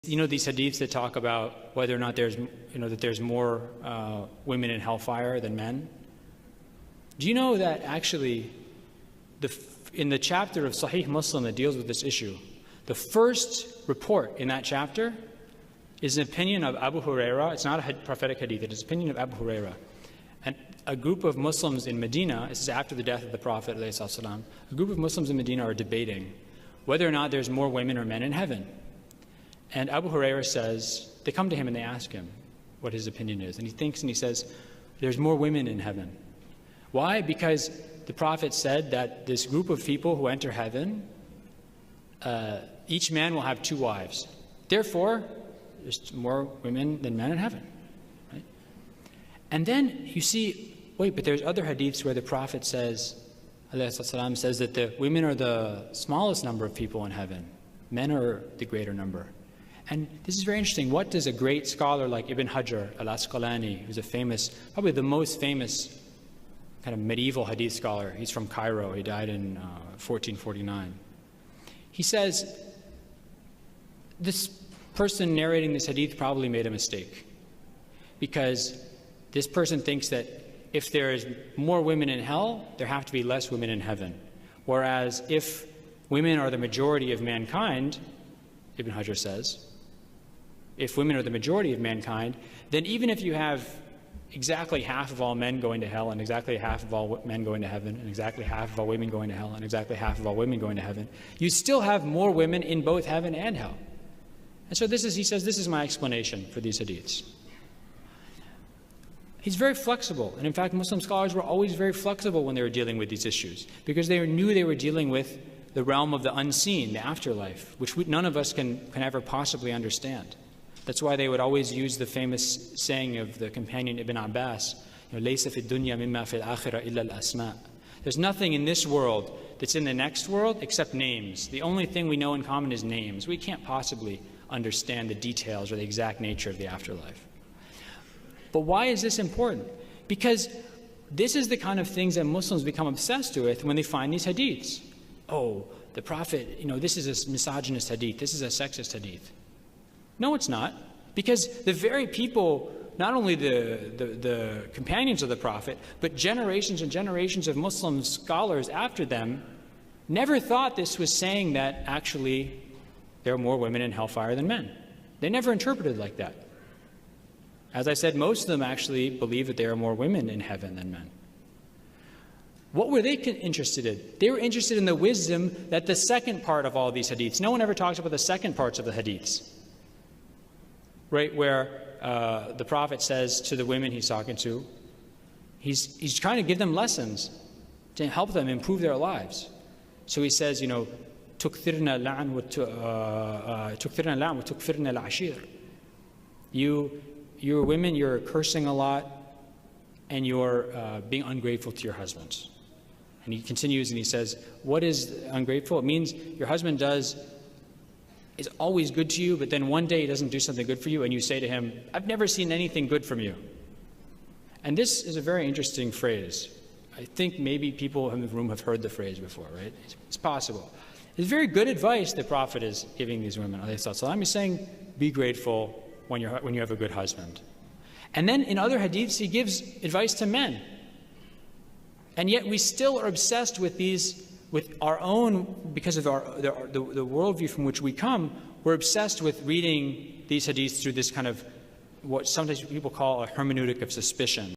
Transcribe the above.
You know these hadiths that talk about whether or not there's, that there's more women in hellfire than men? Do you know that actually in the chapter of Sahih Muslim that deals with this issue, the first report in that chapter is an opinion of Abu Huraira. It's not a prophetic hadith, it is an opinion of Abu Huraira. And a group of Muslims in Medina, this is after the death of the Prophet ﷺ, a group of Muslims in Medina are debating whether or not there's more women or men in heaven. And Abu Huraira says, they come to him and they ask him what his opinion is. And he thinks and he says, there's more women in heaven. Why? Because the Prophet said that this group of people who enter heaven, each man will have 2 wives. Therefore, there's more women than men in heaven. Right? And then you see, wait, but there's other hadiths where the Prophet says, ﷺ, says that the women are the smallest number of people in heaven. Men are the greater number. And this is very interesting. What does a great scholar like Ibn Hajar al-Asqalani, who's a famous, probably the most famous kind of medieval hadith scholar, he's from Cairo, he died in 1449. He says, this person narrating this hadith probably made a mistake, because this person thinks that if there is more women in hell, there have to be less women in heaven. Whereas if women are the majority of mankind, Ibn Hajar says, if women are the majority of mankind, then even if you have exactly half of all men going to hell, and exactly half of all men going to heaven, and exactly half of all women going to hell, and exactly half of all women going to heaven, you still have more women in both heaven and hell. And so he says, this is my explanation for these hadiths. He's very flexible, and in fact Muslim scholars were always very flexible when they were dealing with these issues, because they knew they were dealing with the realm of the unseen, the afterlife, which none of us can ever possibly understand. That's why they would always use the famous saying of the companion Ibn Abbas, لَيْسَ فِي الدُّنْيَا مِمَّا فِي الْآخِرَةِ إِلَّا الْأَسْمَاءِ. There's nothing in this world that's in the next world except names. The only thing we know in common is names. We can't possibly understand the details or the exact nature of the afterlife. But why is this important? Because this is the kind of things that Muslims become obsessed with when they find these hadiths. Oh, the Prophet, this is a misogynist hadith, this is a sexist hadith. No, it's not. Because the very people, not only the companions of the Prophet, but generations and generations of Muslim scholars after them never thought this was saying that actually there are more women in hellfire than men. They never interpreted like that. As I said, most of them actually believe that there are more women in heaven than men. What were they interested in? They were interested in the wisdom that the second part of all these hadiths, no one ever talks about the second parts of the hadiths, right, where the Prophet says to the women he's talking to, he's trying to give them lessons to help them improve their lives. So he says, تُكْثِرْنَا اللَّعْنَ وَتُكْفِرْنَا الْعَشِيرَ. You're women, you're cursing a lot, and you're being ungrateful to your husbands. And he continues and he says, what is ungrateful? It means your husband is always good to you, but then one day he doesn't do something good for you, and you say to him, I've never seen anything good from you. And this is a very interesting phrase. I think maybe people in the room have heard the phrase before, right? It's possible. It's very good advice the Prophet is giving these women. He's saying, be grateful when you have a good husband. And then in other hadiths, he gives advice to men. And yet we still are obsessed with these, with our own, because of the worldview from which we come, we're obsessed with reading these hadiths through this kind of, what sometimes people call a hermeneutic of suspicion.